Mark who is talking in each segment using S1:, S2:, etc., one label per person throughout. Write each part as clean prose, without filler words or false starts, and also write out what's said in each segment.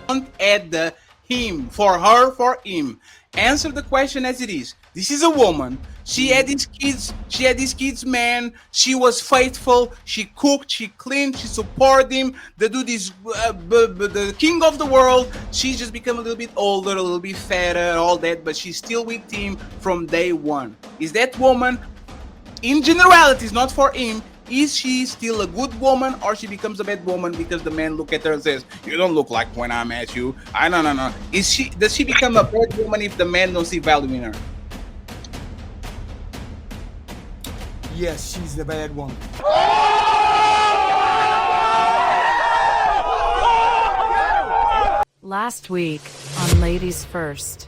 S1: want at the him, for her, for him. Answer the question as it is. This is a woman. She had these kids. She had these kids, man. She was faithful. She cooked. She cleaned. She supported him. The dude is the king of the world. She's just become a little bit older, a little bit fatter, all that, but she's still with him from day one. Is that woman, in generalities, not for him, is she still a good woman, or she becomes a bad woman because the man look at her and says, "You don't look like when I met you"? No. Does she become a bad woman if the man don't see value in her?
S2: Yes, she's the bad woman.
S3: Last week on Ladies First.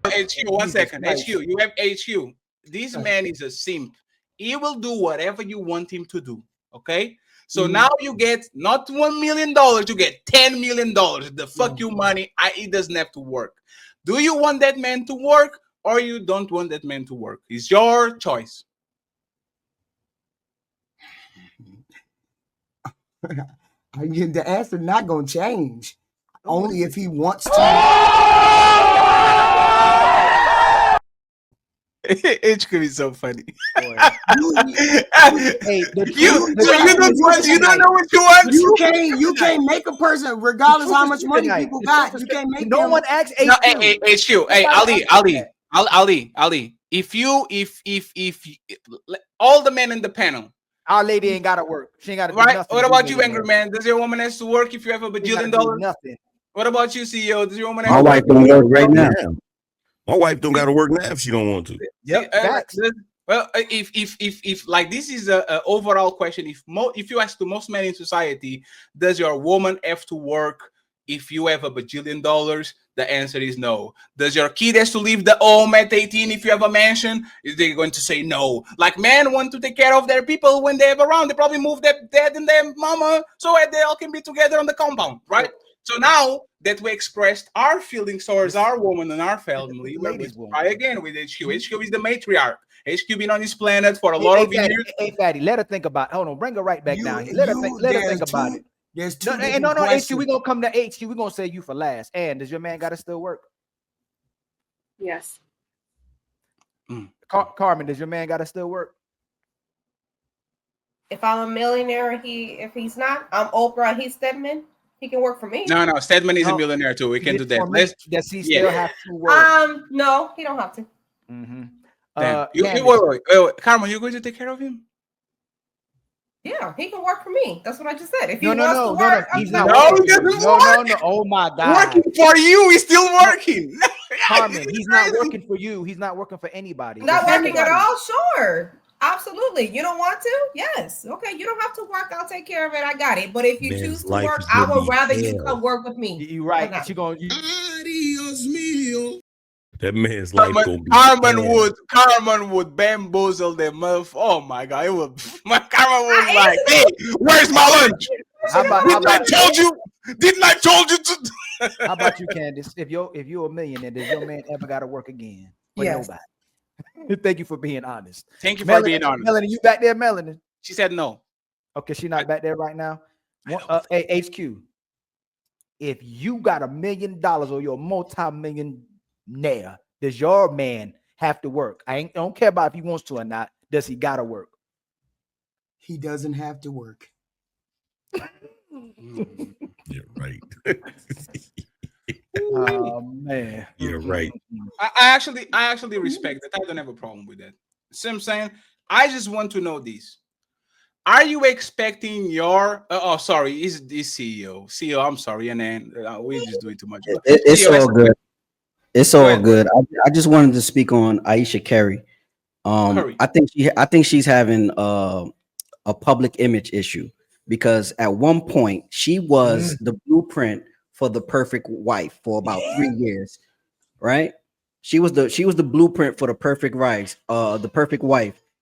S1: HQ, 1 second. HQ, you have HQ. This man is a simp. He will do whatever you want him to do. Okay? So now you get not $1 million, you get $10 million. The fuck you money. It doesn't have to work. Do you want that man to work, or you don't want that man to work? It's your choice.
S2: The answer not gonna change. Only if he wants to.
S1: It could be so funny.
S4: Hey,
S1: you don't know what you want.
S2: You can't make a person, regardless how much money people got. You can't make
S4: no one asks HQ.
S1: No, HQ. Hey, Ali. If all the men in the panel,
S4: our lady ain't gotta work. She ain't gotta do
S1: right?
S4: nothing.
S1: What about you, Angryman? Does your woman has to work if you have a bajillion dollars?
S4: Nothing.
S1: What about you, CEO? Does your woman have
S5: My
S1: to
S5: wife
S1: work?
S5: don't work right now. My wife don't got to work now if she don't want to.
S4: Yep.
S1: Well, if like this is a overall question, if you ask to most men in society, does your woman have to work if you have a bajillion dollars? The answer is no. Does your kid has to leave the home at 18 if you have a mansion? Is they going to say no? Like men want to take care of their people when they have around. They probably move their dad and their mama so that they all can be together on the compound, right? So now that we expressed our feelings towards our woman and our family, we're going to try again with HQ. HQ is the matriarch. HQ been on this planet for a lot of years.
S4: Hey, Fatty, let her think about it. Hold on, bring her right back down. Let her think about it.
S2: There's two
S4: No, HQ, we're going to come to HQ. We're going to say you for last. And does your man got to still work?
S6: Yes.
S4: Carmen, does your man got to still work?
S6: If I'm a millionaire, if he's not, I'm Oprah, he's Stedman. He can work for me.
S1: No, Stedman is a millionaire too. We can do that.
S4: Does he still have to work?
S6: No, he don't have to.
S1: Wait, Carmen, you're going to take care of him?
S6: Yeah, he can work for me. That's what I just said. If he
S4: No,
S6: he's
S4: not.
S1: No.
S4: Oh my God.
S1: Working for you. He's still working.
S4: Carmen, he's not working for you. He's not working for anybody.
S6: Not working at all. Sure. Absolutely. You don't want to? Yes. Okay. You don't have to work. I'll take care of it. I got it. But if you choose to work, I would rather you come work with me.
S4: You're right.
S5: That man's life gonna be
S1: Carmen would bamboozle them up. Oh my God. It would, Carmen was like, hey, where's my lunch? Didn't I told you to?
S4: How about you, Candace? If you're a millionaire, does your man ever got to work again? For nobody. Thank you for being honest.
S1: Thank you for being honest.
S4: Melanie, you back there, Melanie?
S1: She said no.
S4: Okay, she's not back there right now. Hey, HQ. If you got $1 million or you're a multi-millionaire, does your man have to work? I don't care about if he wants to or not. Does he gotta work?
S2: He doesn't have to work.
S5: You're right.
S4: Oh man,
S5: you're right.
S1: I actually respect that. I don't have a problem with that. See what I'm saying? I just want to know this. Are you expecting your sorry, is this CEO? I'm sorry, and then we're just doing too much.
S7: It's all good. It's all good. I just wanted to speak on Ayesha Curry. I think she's having a public image issue because at one point she was the blueprint for the perfect wife for about 3 years, right? She was the blueprint for the perfect wife.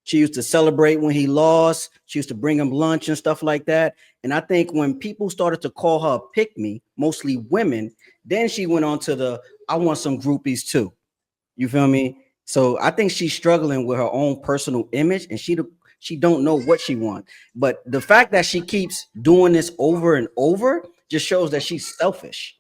S7: She used to celebrate when he lost. She used to bring him lunch and stuff like that. And I think when people started to call her a pick me, mostly women, then she went on to I want some groupies too. You feel me? So I think she's struggling with her own personal image, and she don't know what she wants. But the fact that she keeps doing this over and over just shows that she's selfish.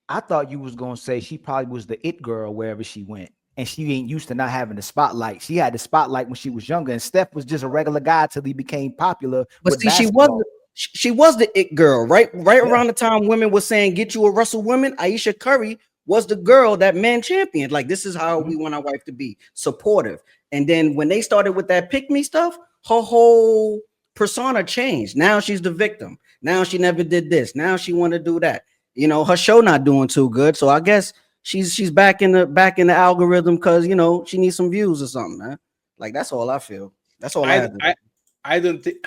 S4: I thought you was gonna say she probably was the it girl wherever she went, and she ain't used to not having the spotlight. She had the spotlight when she was younger, and Steph was just a regular guy till he became popular.
S7: But
S4: with
S7: see,
S4: basketball.
S7: she was the it girl, right? Right
S4: Yeah.
S7: around the time women were saying, "Get you a Russell woman." Ayesha Curry was the girl that men championed. Like, this is how we want our wife to be, supportive. And then when they started with that pick me stuff, her whole persona changed. Now she's the victim. Now she never did this. Now she want to do that. You know, her show not doing too good. So I guess she's back in the algorithm because, you know, she needs some views or something, man. Like, that's all I feel. That's all I have to do.
S1: I don't think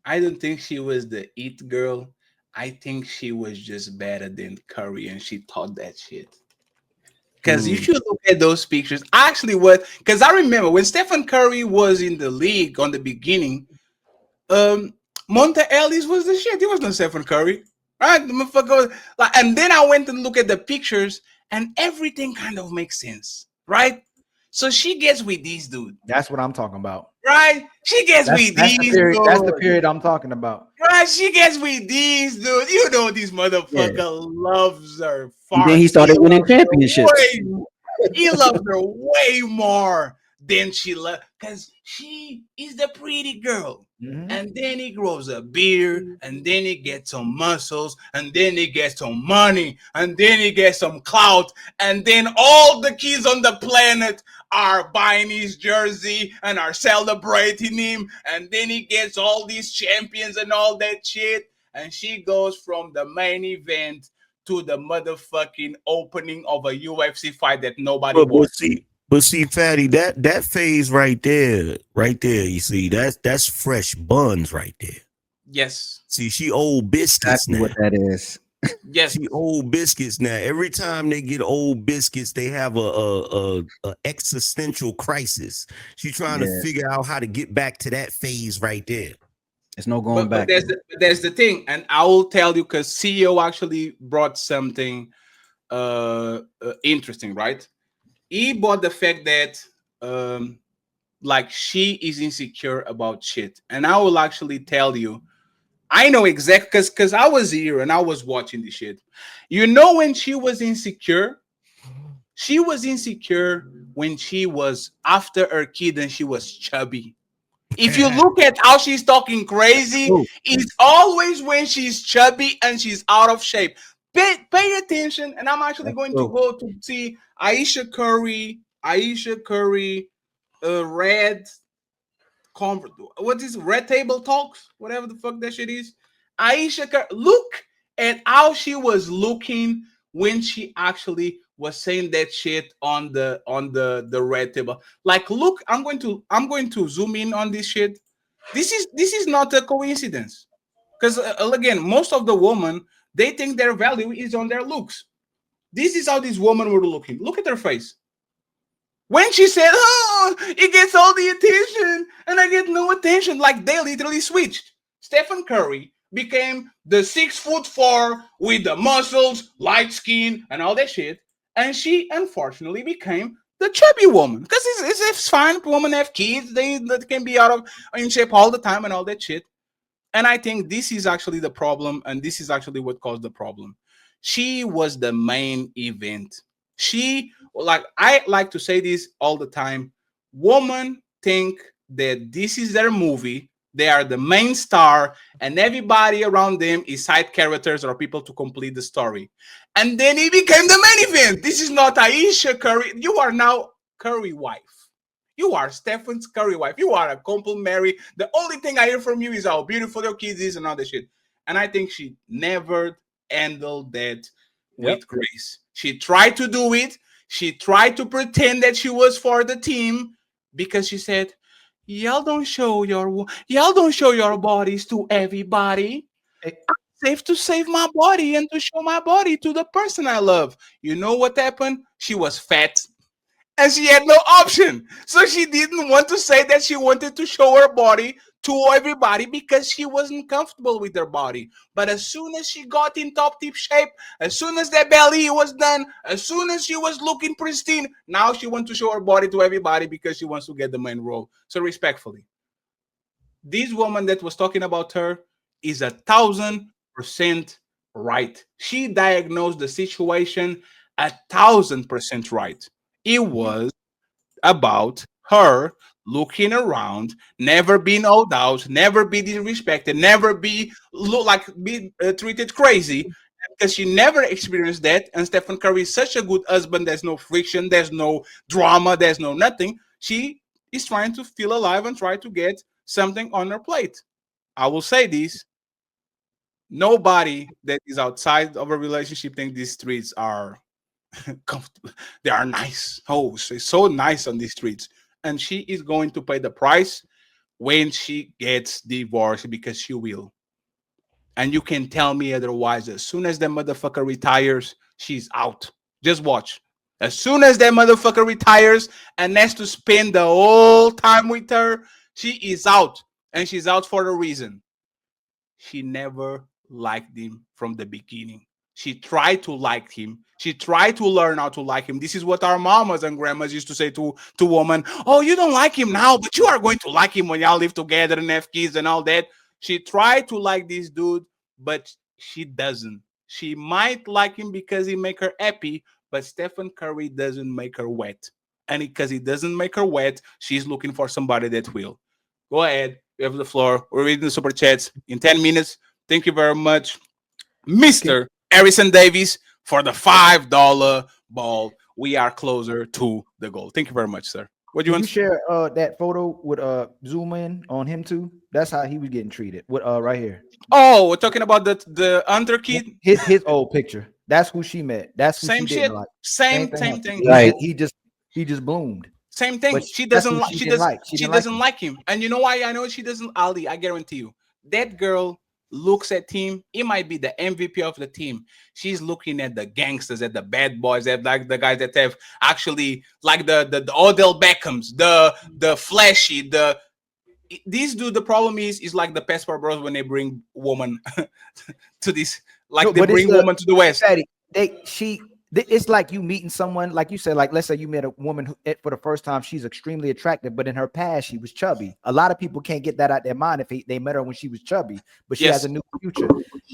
S1: I don't think she was the it girl. I think she was just better than Curry, and she taught that shit. Because if you look at those pictures, actually, what? Because I remember when Stephen Curry was in the league on the beginning, Monta Ellis was the shit. He was not Stephen Curry, right? The motherfucker was, like, and then I went and look at the pictures, and everything kind of makes sense, right? So she gets with these dude.
S4: That's what I'm talking about.
S1: Right? She gets with these dudes.
S4: That's the period I'm talking about.
S1: Right? She gets with these dudes. You know this motherfucker loves her.
S7: And then he started winning championships.
S1: He loves her way more than she loves, because she is the pretty girl. And then he grows a beard, and then he gets some muscles, and then he gets some money, and then he gets some clout, and then all the kids on the planet are buying his jersey and are celebrating him, and then he gets all these champions and all that shit, and she goes from the main event to the motherfucking opening of a UFC fight that nobody watched.
S5: But see, Fatty, that phase right there, you see, that's fresh buns right there.
S1: Yes.
S5: See, she old biscuits now.
S7: What that is.
S1: Yes.
S5: She old biscuits now. Every time they get old biscuits, they have a existential crisis. She's trying to figure out how to get back to that phase right there.
S7: There's no going back.
S1: There's the thing, and I will tell you, because CEO actually brought something interesting, right? He brought the fact that like, she is insecure about shit, and I will actually tell you, I know exactly, because I was here and I was watching this shit. You know, when she was insecure when she was after her kid and she was chubby. If you look at how she's talking crazy, it's always when she's chubby and she's out of shape. Pay attention, and I'm actually going to go to see Ayesha Curry, Red Convert. What is Red Table Talks? Whatever the fuck that shit is. Ayesha Curry, look at how she was looking when she actually was saying that shit on the red table. Like, look, I'm going to zoom in on this shit. This is not a coincidence, because again, most of the women, they think their value is on their looks. This is how these women were looking. Look at her face. When she said, "Oh, it gets all the attention and I get no attention," like, they literally switched. Stephen Curry became the 6'4" with the muscles, light skin, and all that shit. And she unfortunately became the chubby woman, because it's fine. Women have kids, they can be in shape all the time and all that shit. And I think this is actually the problem, and this is actually what caused the problem. She was the main event. I like to say this all the time. Women think that this is their movie. They are the main star, and everybody around them is side characters or people to complete the story. And then he became the main event. This is not Ayesha Curry. You are now Curry wife. You are Stephen's Curry wife. You are a couple Mary. The only thing I hear from you is how beautiful your kids is and all that shit. And I think she never handled that with grace. She tried to do it. She tried to pretend that she was for the team, because she said, y'all don't show your bodies to everybody. I'm safe to save my body and to show my body to the person I love. You know what happened? She was fat and she had no option. So she didn't want to say that she wanted to show her body to everybody because she wasn't comfortable with her body. But as soon as she got in top tip shape, as soon as that belly was done, as soon as she was looking pristine, now she wants to show her body to everybody because she wants to get the main role. So respectfully, this woman that was talking about her is 1,000% right. She diagnosed the situation 1,000% right. It was about her looking around, never being owed out, never be disrespected, never be look like be treated crazy because she never experienced that. And Stephen Curry is such a good husband. There's no friction, there's no drama, there's no nothing. She is trying to feel alive and try to get something on her plate. I will say this: nobody that is outside of a relationship think these streets are comfortable. They are nice. Oh, she's so nice on these streets. And she is going to pay the price when she gets divorced because she will. And you can tell me otherwise. As soon as that motherfucker retires, she's out. Just watch. As soon as that motherfucker retires and has to spend the whole time with her, she is out. And she's out for a reason. She never liked him from the beginning. She tried to like him. She tried to learn how to like him. This is what our mamas and grandmas used to say to women. Oh, you don't like him now, but you are going to like him when y'all live together and have kids and all that. She tried to like this dude, but she doesn't. She might like him because he make her happy, but Stephen Curry doesn't make her wet. And because he doesn't make her wet, she's looking for somebody that will. Go ahead. You have the floor. We're reading the super chats in 10 minutes. Thank you very much, Mr. Harrison Davies, for the $5 ball. We are closer to the goal. Thank you very much, sir. What do you want
S4: to share that photo with zoom in on him too? That's how he was getting treated. With right here.
S1: Oh, we're talking about the under kid.
S4: His old picture. That's who she met. That's who
S1: same
S4: she
S1: shit.
S4: Didn't like.
S1: Same thing.
S7: Right.
S4: He just bloomed.
S1: Same thing.
S4: But
S1: She doesn't like. She doesn't
S4: like
S1: him. And you know why I know she doesn't? Ali, I guarantee you, that girl looks at him. He might be the MVP of the team. She's looking at the gangsters, at the bad boys, at like the guys that have actually like the Odell Beckhams, the flashy, these dude. The problem is like the Passport Bros when they bring woman to this, like no, they bring woman to the West.
S4: It's like you meeting someone, like you said, like let's say you met a woman who, for the first time, she's extremely attractive, but in her past she was chubby. A lot of people can't get that out their mind if they met her when she was chubby, but she has a new future.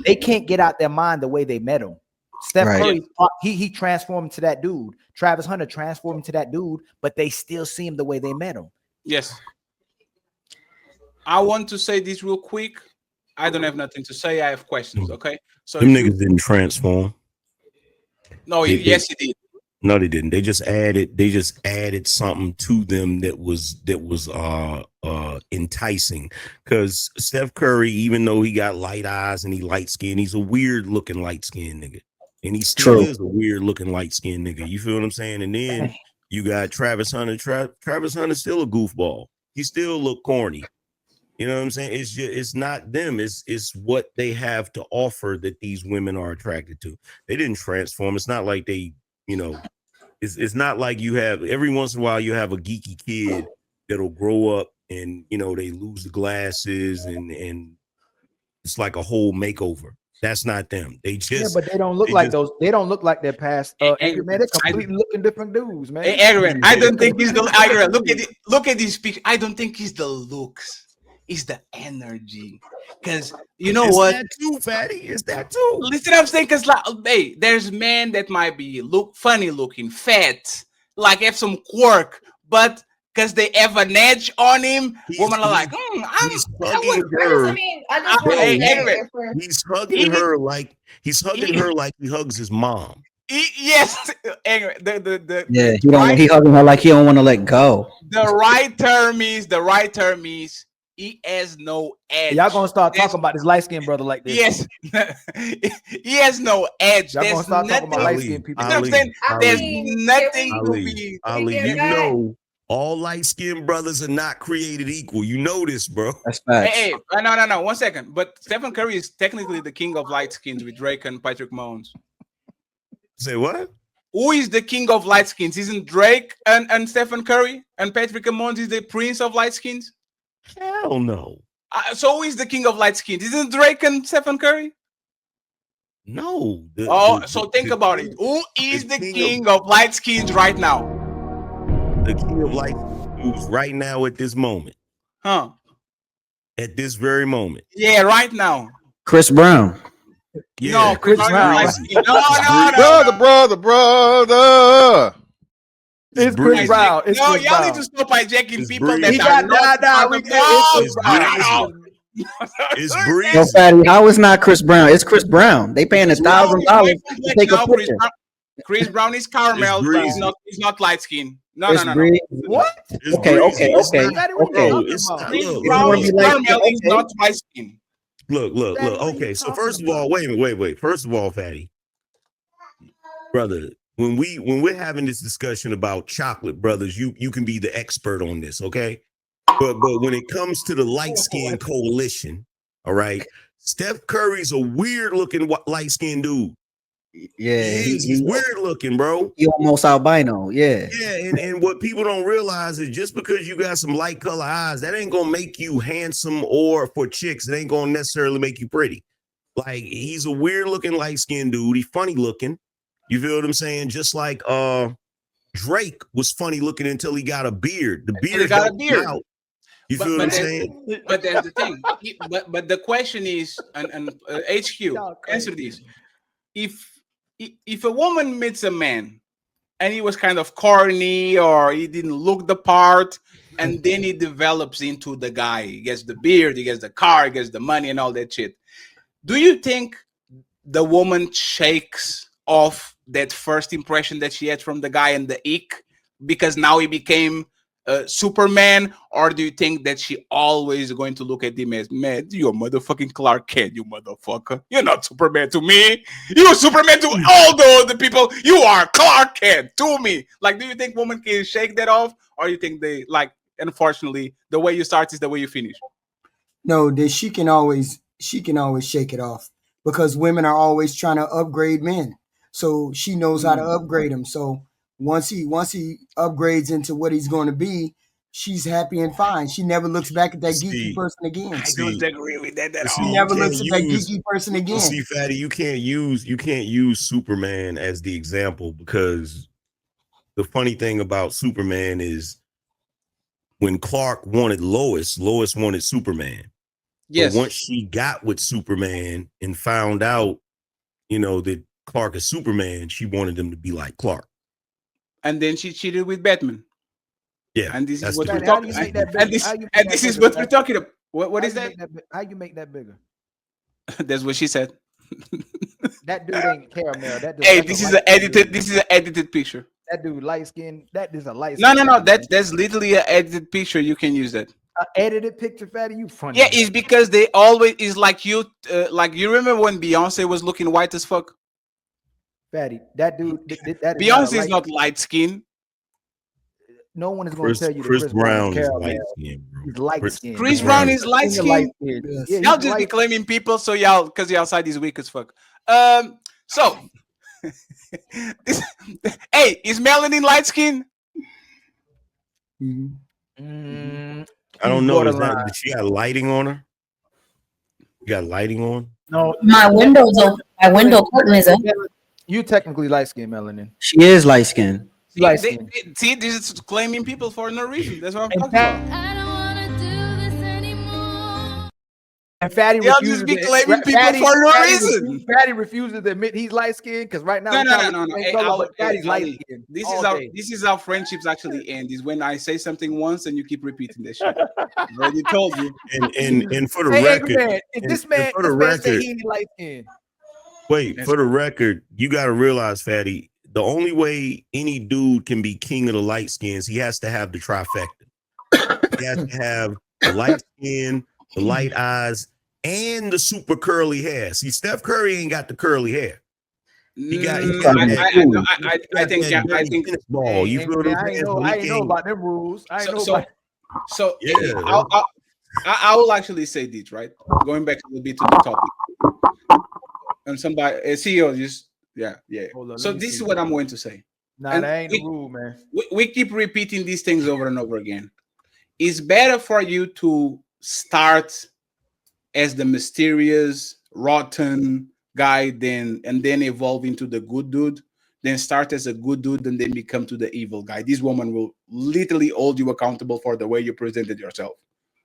S4: They can't get out their mind the way they met him. Steph Curry, he transformed into that dude. Travis Hunter transformed into that dude, but they still see him the way they met him.
S1: Yes. I want to say this real quick. I don't have nothing to say. I have questions. Okay.
S5: So them niggas didn't transform.
S1: No, yes, he did.
S5: No, they didn't. They just added something to them that was enticing. Because Steph Curry, even though he got light eyes and he light skinned, he's a weird looking light skinned nigga. And he still is a weird looking light skinned nigga. You feel what I'm saying? And then you got Travis Hunter. Travis Hunter's still a goofball. He still look corny. You know what I'm saying? It's not them. It's what they have to offer that these women are attracted to. They didn't transform. It's not like they, it's not like you have every once in a while you have a geeky kid that'll grow up and they lose the glasses and it's like a whole makeover. That's not them. They just
S4: but they don't look like those. They don't look like their past. Angryman, they're completely looking different dudes, man.
S1: Angryman, I don't think he's the Angryman. Look at this picture. I don't think he's the looks. Is the energy, because you know what?
S5: That too, fatty. Is that too?
S1: Listen, I'm saying, because like, hey, there's men that might be funny looking, fat, like have some quirk, but because they have an edge on him, women are like,
S5: he's hugging her. He's hugging her like he hugs his mom.
S1: Yes,
S7: he hugging her like he don't want to let go.
S1: The right term is. He has no edge.
S4: Y'all gonna start talking about this light skinned brother like this?
S1: Yes, he has no edge.
S4: Y'all gonna start talking about light skinned people?
S1: You know what I'm saying? There's nothing to be.
S5: All light skinned brothers are not created equal. You know this, bro.
S7: That's facts.
S1: Hey, no. 1 second. But Stephen Curry is technically the king of light skins with Drake and Patrick Mahomes.
S5: Say what?
S1: Who is the king of light skins? Isn't Drake and Stephen Curry and Patrick Mahomes is the prince of light skins?
S5: Hell no.
S1: So who is the king of light skins? Isn't Drake and Stephen Curry?
S5: No.
S1: So think about it. Who is the king of light skins right now?
S5: The king of light skins right now at this moment.
S1: Huh?
S5: At this very moment.
S1: Yeah, right now.
S7: Chris Brown.
S5: Yeah,
S1: No, Chris Brown is light
S5: Breezy.
S1: skin. No.
S8: Brother.
S4: It's Chris
S1: Guys,
S4: Brown. It's
S1: no,
S4: Chris
S1: y'all
S4: Brown.
S1: need to stop hijacking
S5: It's
S1: people
S5: Breezy.
S1: that
S4: He
S1: are
S4: got
S1: not part
S4: we
S1: of.
S4: good. It's Chris
S5: It's
S4: Brown.
S5: Breezy. It's
S7: Yo,
S5: Breezy.
S7: Fatty, how is not Chris Brown? It's Chris Brown. They paying
S1: Chris Brown is
S7: $1,000
S1: white
S7: to
S1: complex
S7: take a
S1: now.
S7: picture.
S1: Chris Brown is
S5: It's
S1: caramel.
S5: Breezy.
S1: He's not light skin. No.
S7: It's Breezy.
S4: What?
S5: It's
S7: Okay,
S5: Breezy.
S7: okay,
S5: It's
S7: okay,
S5: not,
S4: Fatty, what you
S7: okay.
S5: bro.
S4: talking
S5: It's
S4: about?
S5: not.
S1: Chris
S5: Look,
S7: You don't
S1: Brown
S7: want to
S1: is
S7: be like,
S1: caramel. He's
S7: okay.
S1: not light skin.
S5: look.
S4: Fatty, what
S5: Okay,
S4: you
S5: so
S4: talking
S5: first of all, wait. First of all, Fatty, brother, when we're having this discussion about chocolate, brothers, you can be the expert on this, okay? But when it comes to the light skin coalition, all right, Steph Curry's a weird looking light skinned dude.
S7: Yeah,
S5: He's weird looking, bro.
S7: he almost albino. Yeah.
S5: Yeah, and what people don't realize is just because you got some light color eyes, that ain't gonna make you handsome, or for chicks, it ain't gonna necessarily make you pretty. Like, he's a weird looking light skinned dude. He's funny looking. You feel what I'm saying? Just like Drake was funny looking until he got a beard. The beard
S1: he got a
S5: helped him
S1: beard.
S5: out. You feel what I'm saying?
S1: But that's the thing. But the question is, and HQ, answer this: if a woman meets a man and he was kind of corny or he didn't look the part, and then he develops into the guy, he gets the beard, he gets the car, he gets the money, and all that shit. Do you think the woman shakes off that first impression that she had from the guy and the ick because now he became Superman, or do you think that she always going to look at him as, man, you're motherfucking Clark Kent, you motherfucker. You're not Superman to me. You're Superman to all the other people. You are Clark Kent to me. Like, do you think women can shake that off, or you think they, like, unfortunately, the way you start is the way you finish?
S2: No, that she can always shake it off because women are always trying to upgrade men. So she knows how to upgrade him. So once he upgrades into what he's going to be, she's happy and fine. She never looks back at that geeky person again.
S1: I don't agree with that at
S2: She
S1: all.
S2: never looks at that geeky person again.
S5: See, Fatty, you can't use Superman as the example, because the funny thing about Superman is when Clark wanted Lois wanted Superman.
S1: Yes.
S5: But once she got with Superman and found out, that Clark is Superman, she wanted him to be like Clark.
S1: And then she cheated with Batman.
S5: Yeah.
S1: And this is what
S5: the
S1: we're talking about. And this is what we're talking about. What is that?
S4: How you make that bigger?
S1: That's what she said.
S4: That dude ain't caramel.
S1: Hey, this is an edited picture.
S4: That dude light skin. That is a light
S1: No.
S4: skin.
S1: That's literally an edited picture. You can use that.
S4: Edited picture, Fatty. You funny.
S1: Yeah, it's because they always is like you remember when Beyonce was looking white as fuck?
S4: Fatty, that dude. That
S1: Beyonce is not light skin.
S4: No one is going to tell you that
S5: Chris Brown is
S4: caramel.
S5: light skin, bro.
S4: He's light skin.
S1: Chris Brown is light skin.
S2: Yes.
S4: Yeah,
S1: Y'all just be claiming people, so y'all, because y'all side is weak as fuck. So hey, is Melanin light skin?
S5: I don't know. Did she got lighting on her? You got lighting on?
S4: No,
S9: my window curtain is up.
S4: You technically light skin, Melanin.
S7: She is light skinned.
S1: See, this is claiming people for no reason. That's what I'm talking about.
S4: And Fatty
S1: Y'all
S4: refuses
S1: just be
S4: to-
S1: claiming people
S4: Fatty-
S1: for no
S4: Fatty
S1: reason.
S4: refuses- Fatty refuses to admit he's light skinned because right now
S1: No. Hey,
S4: Fatty's light
S1: Ali,
S4: skinned.
S1: this is how friendships actually end. Is when I say something once and you keep repeating this shit. I already told you.
S5: And for the
S4: Hey,
S5: record,
S4: Angryman, if
S5: and-
S4: this
S5: and
S4: man,
S5: for the
S4: this man say
S5: record,
S4: he ain't light skinned.
S5: wait, for the record, you got to realize, Fatty, the only way any dude can be king of the light skins, he has to have the trifecta. He has to have the light skin, the light eyes, and the super curly hair. See, Steph Curry ain't got the curly hair. He got
S1: I think
S5: ball. You feel what I'm saying?
S4: I ain't know about them rules.
S1: So
S5: Yeah.
S1: I will actually say this, right? Going back a little bit to the topic. And somebody, a CEO just, yeah. So this is what I'm going to say.
S4: Nah, that ain't the rule, man.
S1: We keep repeating these things over and over again. It's better for you to start as the mysterious, rotten guy, and then evolve into the good dude, then start as a good dude and then become to the evil guy. This woman will literally hold you accountable for the way you presented yourself.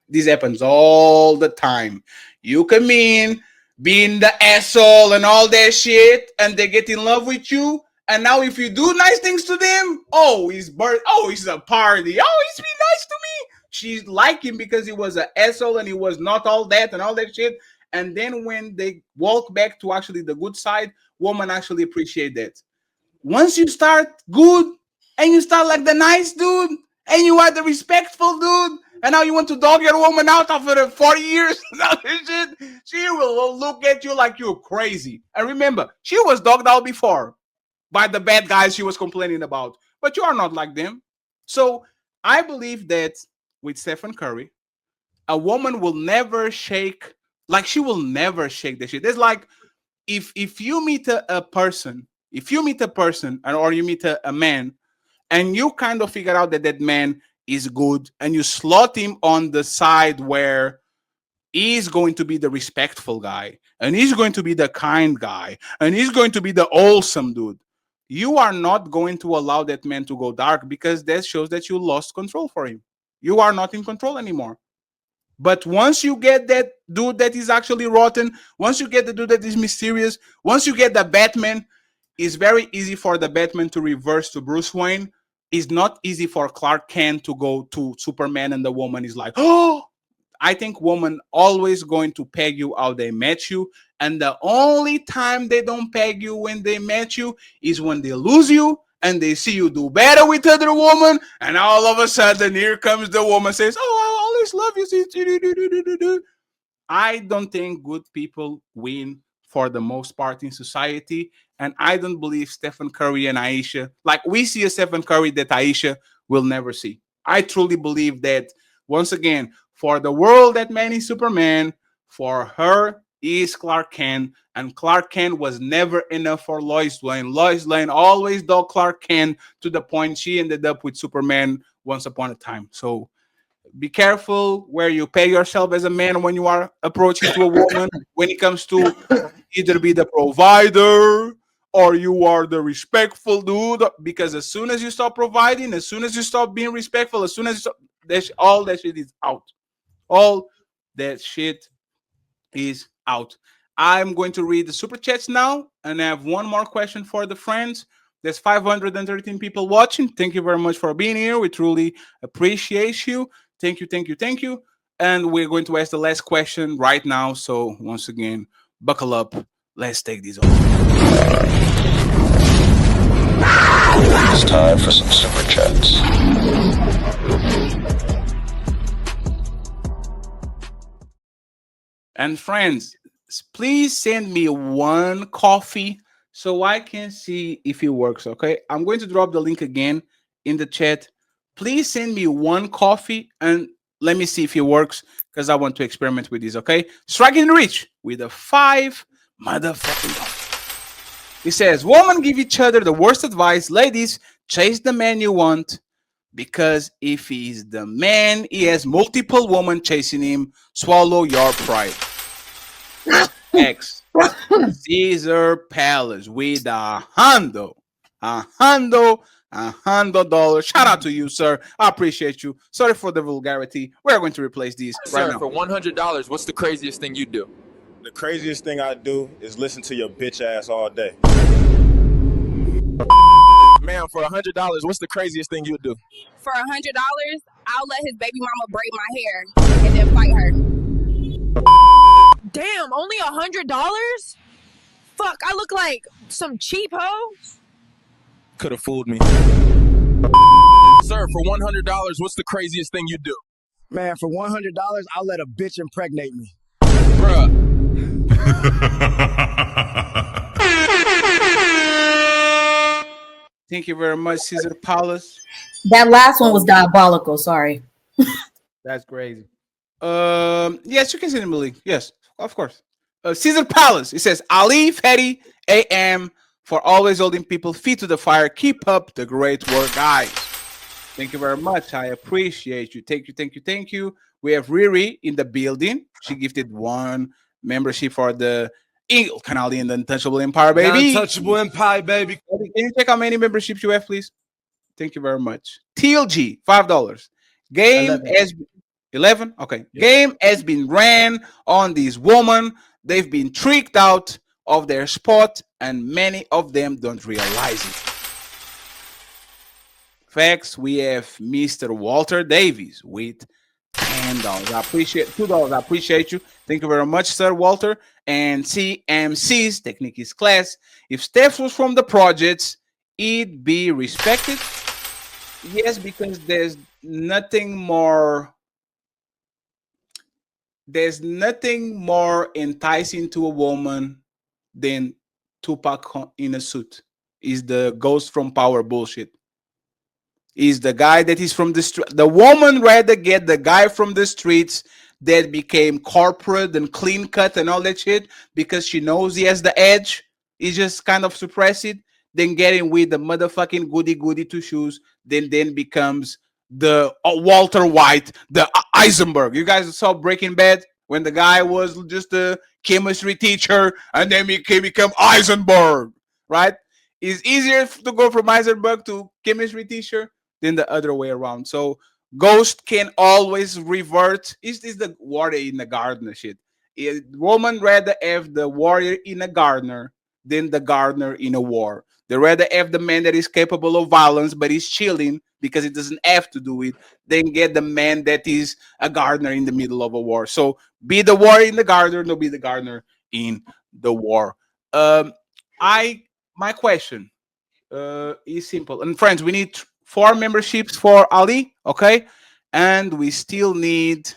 S1: This happens all the time. You come in being the asshole and all that shit, and they get in love with you. And now, if you do nice things to them, oh, he's a party. Oh, he's been nice to me. She like him because he was an asshole and he was not all that and all that shit. And then when they walk back to actually the good side, women actually appreciate that. Once you start good and you start like the nice dude and you are the respectful dude, and now you want to dog your woman out after the 40 years, she will look at you like you're crazy. And remember, she was dogged out before by the bad guys she was complaining about, but you are not like them. So I believe that with Stephen Curry, a woman will never shake, like she will never shake the shit. It's like if you meet a person, if you meet a person or you meet a man, and you kind of figure out that that man is good, and you slot him on the side where he's going to be the respectful guy, and he's going to be the kind guy, and he's going to be the awesome dude, you are not going to allow that man to go dark, because that shows that you lost control for him. You are not in control anymore. But once you get that dude that is actually rotten, once you get the dude that is mysterious, once you get the Batman, it's very easy for the Batman to reverse to Bruce Wayne. It's not easy for Clark Kent to go to Superman, and the woman is like, oh, I think women always going to peg you how they met you. And the only time they don't peg you when they met you is when they lose you and they see you do better with other women. And all of a sudden, here comes the woman says, oh, I always love you. I don't think good people win for the most part in society. And I don't believe Stephen Curry and Ayesha, like we see a Stephen Curry that Ayesha will never see. I truly believe that, once again, for the world, that man is Superman. For her is Clark Kent. And Clark Kent was never enough for Lois Lane. Lois Lane always dogged Clark Kent to the point she ended up with Superman once upon a time. So be careful where you pay yourself as a man when you are approaching to a woman, when it comes to either be the provider or you are the respectful dude. Because as soon as you stop providing, as soon as you stop being respectful, as soon as you stop, all that shit is out. All that shit is out. I'm going to read the super chats now, and I have one more question for the friends. There's 513 people watching. Thank you very much for being here. We truly appreciate you. Thank you, thank you, thank you. And we're going to ask the last question right now. So once again, buckle up. Let's take these off.
S8: It's time for some super chats.
S1: And friends, please send me one coffee so I can see if it works, okay? I'm going to drop the link again in the chat. Please send me one coffee and let me see if it works, because I want to experiment with this, okay? Striking the Rich with a 5 motherfucking dollars. He says, women give each other the worst advice. Ladies, chase the man you want, because if he's the man, he has multiple women chasing him. Swallow your pride. X Caesar Palace with $100. $100. Shout out to you, sir. I appreciate you. Sorry for the vulgarity. We're going to replace these right now.
S10: Sir, for $100, what's the craziest thing you do?
S11: The craziest thing I do is listen to your bitch ass all day.
S10: Ma'am, for $100, what's the craziest thing you do?
S12: For $100, I'll let his baby mama braid my hair and then fight her. Damn, only $100? Fuck, I look like some cheap hoe.
S10: Could have fooled me. Sir, for $100, what's the craziest thing you do?
S13: Man, for $100, I'll let a bitch impregnate me.
S10: Bruh.
S1: Thank you very much, Caesar Palace.
S9: That last one was diabolical. Sorry.
S4: That's crazy.
S1: Yes, you can send him a link. Yes, of course. Caesar Palace. It says, Ali Fetty AM for always holding people feet to the fire. Keep up the great work, guys. Thank you very much. I appreciate you. Thank you, thank you, thank you. We have Riri in the building. She gifted 1 membership for the Eagle Canadian the Untouchable Empire, baby.
S14: The Untouchable Empire, baby.
S1: Can you check how many memberships you have, please? Thank you very much. TLG, $5. Game 11. Has 11. Okay. Yep. Game has been ran on this woman. They've been tricked out of their spot, and many of them don't realize it. Facts, we have Mr. Walter Davies with $10. I appreciate $2. I appreciate you. Thank you very much, Sir Walter. And CMC's Technique is Class. If Steph was from the projects, it'd be respected. Yes, because there's nothing more enticing to a woman than Tupac in a suit. Is the Ghost from Power bullshit. Is the guy that is from the street. The woman rather get the guy from the streets that became corporate and clean cut and all that shit because she knows he has the edge. He just kind of suppress it. Then getting with the motherfucking goody goody two shoes. Then becomes the Walter White, the Eisenberg. You guys saw Breaking Bad when the guy was just a chemistry teacher and then he become Eisenberg, right? It's easier to go from Eisenberg to chemistry teacher than the other way around. So Ghost can always revert. Is the warrior in the gardener shit? Woman rather have the warrior in a gardener than the gardener in a war. They rather have the man that is capable of violence but is chilling because it doesn't have to do it, than get the man that is a gardener in the middle of a war. So be the warrior in the gardener, no be the gardener in the war. My question is simple. And friends, we need 4 memberships for Ali, okay? And we still need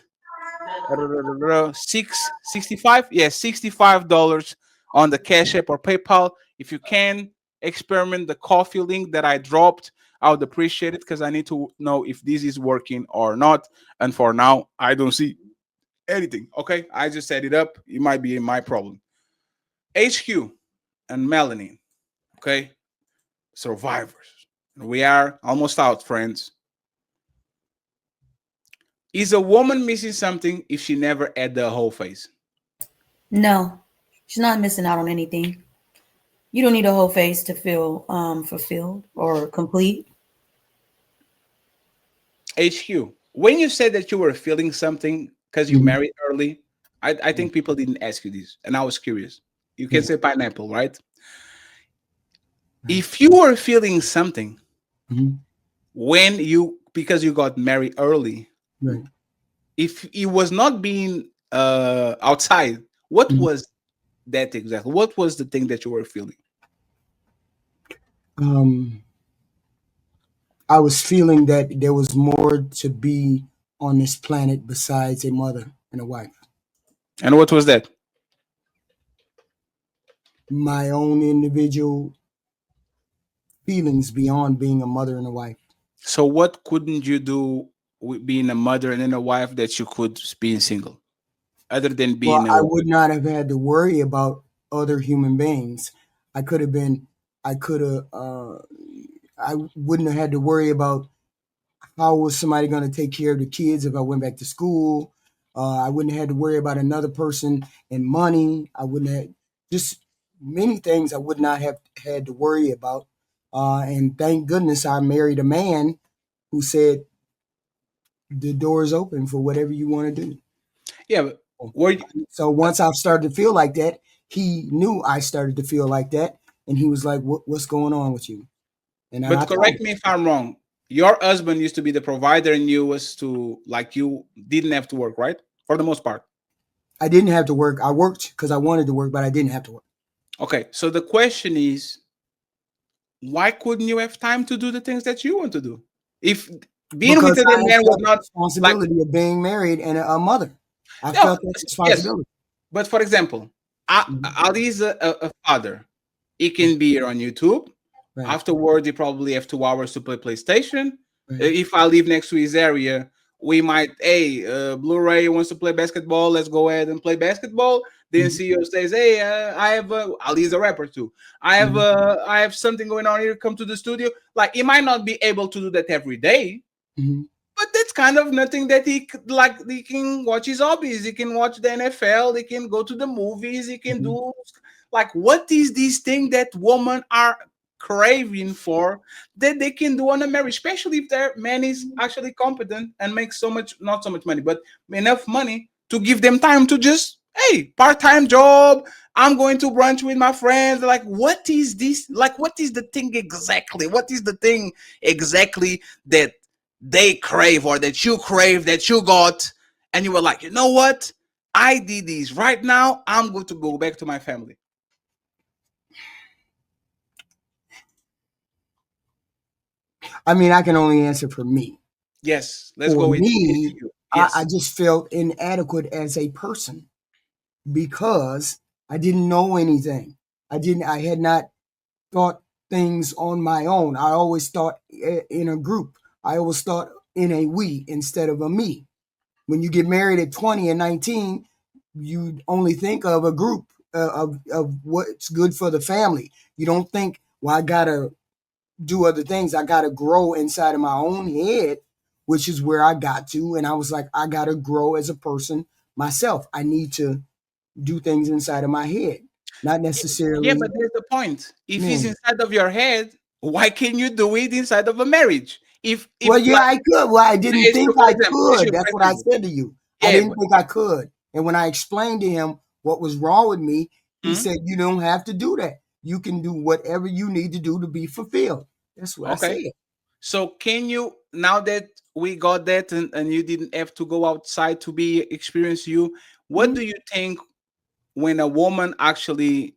S1: 65. Yes, $65 on the Cash App or PayPal. If you can experiment the coffee link that I dropped, I would appreciate it because I need to know if this is working or not. And for now, I don't see anything. Okay, I just set it up. It might be my problem. HQ and Melanie. Okay, survivors. We are almost out, friends. Is a woman missing something if she never had the whole face?
S9: No, she's not missing out on anything. You don't need a whole face to feel fulfilled or complete.
S1: HQ, when you said that you were feeling something because you married early, I think people didn't ask you this, and I was curious. You can say pineapple, right? If you were feeling something when because you got married early,
S2: Right.
S1: if it was not being outside, what was that exactly? What was the thing that you were feeling?
S2: I was feeling that there was more to be on this planet besides a mother and a wife.
S1: And what was that?
S2: My own individual feelings beyond being a mother and a wife.
S1: So what couldn't you do with being a mother and then a wife that you could being single? Other than being
S2: I would not have had to worry about other human beings. I wouldn't have had to worry about how was somebody going to take care of the kids if I went back to school. I wouldn't have had to worry about another person and money. I wouldn't have just many things I would not have had to worry about. And thank goodness I married a man who said the door is open for whatever you want to do.
S1: Yeah, but
S2: so once I started to feel like that, he knew I started to feel like that, and he was like, "What's going on with you?" And
S1: but correct me if I'm wrong. Your husband used to be the provider, and you didn't have to work, right? For the most part.
S2: I didn't have to work. I worked because I wanted to work, but I didn't have to work.
S1: Okay, so the question is, why couldn't you have time to do the things that you want to do? If being with a man was not
S2: responsibility of being married and a mother, I felt that responsibility.
S1: Yes. But for example, Ali is a father. He can be here on YouTube. Right. Afterward, he probably have 2 hours to play PlayStation. Right. If I live next to his area, we might, Blu-ray wants to play basketball. Let's go ahead and play basketball. Then CEO says, "Hey, I have Ali's a rapper too. I have something going on here. Come to the studio." Like he might not be able to do that every day, but that's kind of nothing that he can watch his hobbies. He can watch the NFL. He can go to the movies. He can do what is this thing that women are craving for that they can do on a marriage, especially if their man is actually competent and makes not so much money, but enough money to give them time to just Hey, part-time job. I'm going to brunch with my friends. Like, what is this? Like, what is the thing exactly? What is the thing exactly that they crave or that you crave that you got? And you were like, you know what? I did this right now. I'm going to go back to my family.
S2: I mean, I can only answer for me.
S1: Yes, let's
S2: For
S1: go with
S2: me,
S1: you. Yes.
S2: I just felt inadequate as a person because I didn't know anything. I had not thought things on my own. I always thought in a group. I always thought in a we instead of a me. When you get married at 20 and 19, you only think of a group of what's good for the family. You don't think, well, I gotta do other things. I gotta grow inside of my own head, which is where I got to. And I was like, I gotta grow as a person myself. I need to do things inside of my head, not necessarily.
S1: Yeah, but there's the point. If it's inside of your head, why can't you do it inside of a marriage? If
S2: Well, yeah,
S1: like,
S2: I could. Well, I didn't think
S1: for
S2: I
S1: example,
S2: could. That's what I said to you. I
S1: Yeah,
S2: didn't think I could. And when I explained to him what was wrong with me, he said, you don't have to do that. You can do whatever you need to do to be fulfilled. That's what I said.
S1: So can you, now that we got that and you didn't have to go outside to be experience you, what do you think when a woman actually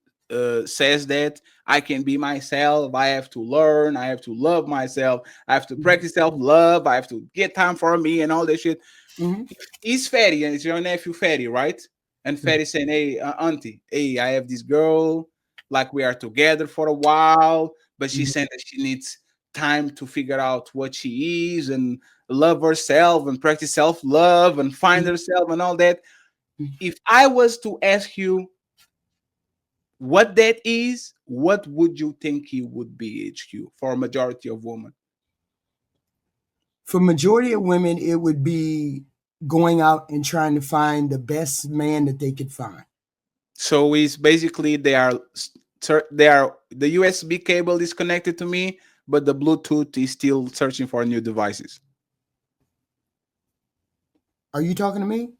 S1: says that I can be myself, I have to learn, I have to love myself, I have to practice self-love, I have to get time for me and all that shit. He's Fatty and it's your nephew Fatty, right? And Fatty saying, hey, auntie, hey, I have this girl, like we are together for a while, but she's saying that she needs time to figure out what she is and love herself and practice self-love and find herself and all that. If I was to ask you what that is, what would you think it would be, HQ, for a majority of women?
S2: For majority of women, it would be going out and trying to find the best man that they could find.
S1: So it's basically they are the USB cable is connected to me, but the Bluetooth is still searching for new devices.
S2: Are you talking to me?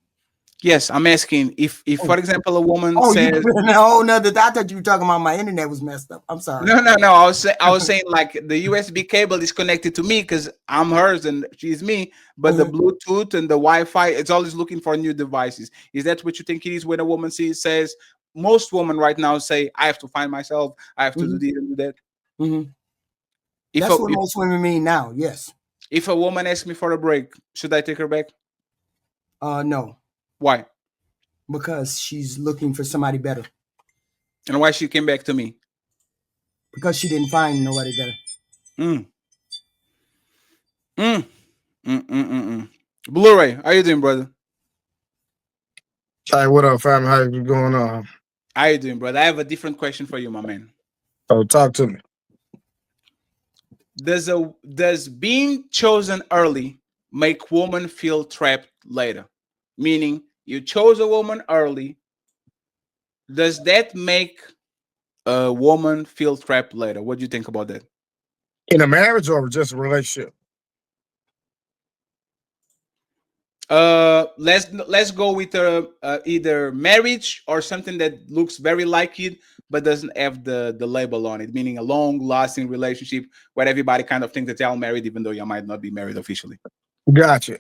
S1: Yes, I'm asking if for example, a woman
S2: you
S1: says,
S2: put in a whole nother. I thought you were talking about my internet was messed up. I'm sorry.
S1: No. I was saying like the USB cable is connected to me because I'm hers and she's me, but the Bluetooth and the Wi-Fi, it's always looking for new devices. Is that what you think it is when a woman says? Most women right now say, "I have to find myself. I have to do this and do that."
S2: That's what most women mean now. Yes.
S1: If a woman asks me for a break, should I take her back?
S2: No.
S1: Why?
S2: Because she's looking for somebody better.
S1: And why she came back to me?
S2: Because she didn't find nobody better.
S1: Blu-ray, how you doing, brother?
S14: Hey, what up, family? How you going on?
S1: How you doing, brother? I have a different question for you, my man.
S14: Oh, talk to me.
S1: Does being chosen early make women feel trapped later? Meaning, you chose a woman early. Does that make a woman feel trapped later? What do you think about that?
S14: In a marriage or just a relationship?
S1: Let's go with either marriage or something that looks very like it but doesn't have the label on it, meaning a long-lasting relationship where everybody kind of thinks that y'all married even though you might not be married officially.
S14: Gotcha.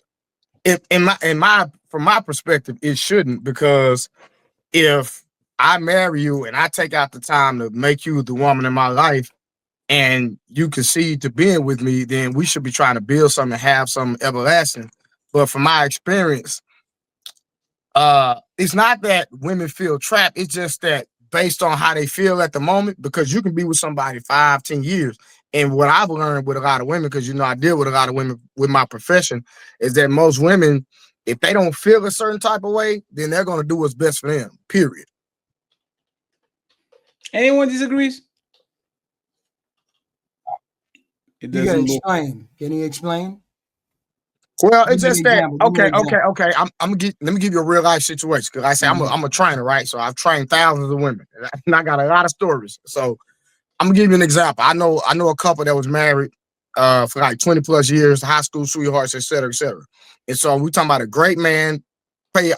S14: From my perspective, it shouldn't, because if I marry you and I take out the time to make you the woman in my life and you concede to being with me, then we should be trying to build something, have something everlasting. But from my experience, it's not that women feel trapped. It's just that based on how they feel at the moment, because you can be with somebody 5-10 years. And what I've learned with a lot of women, because, I deal with a lot of women with my profession, is that most women, if they don't feel a certain type of way, then they're going to do what's best for them, period.
S1: Anyone disagrees?
S2: It doesn't. You gotta explain. Can you explain?
S14: Well, it's just that. Okay. Let me give you a real life situation, because I say I'm a trainer, right? So I've trained thousands of women, and I got a lot of stories. So I'm gonna give you an example. I know a couple that was married for like 20 plus years, high school sweethearts, et cetera, et cetera. And so we talking about a great man, pay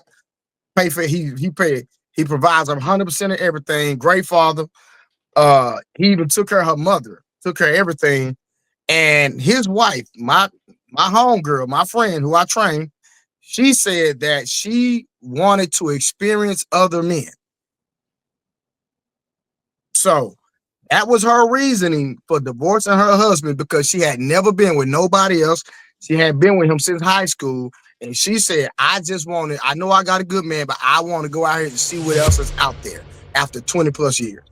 S14: pay for he provides her 100% of everything. Great father. He even took her mother, took her everything. And his wife, my homegirl, my friend who I trained, she said that she wanted to experience other men. So that was her reasoning for divorcing her husband, because she had never been with nobody else. She had been with him since high school. And she said, I know I got a good man, but I want to go out here and see what else is out there after 20 plus years.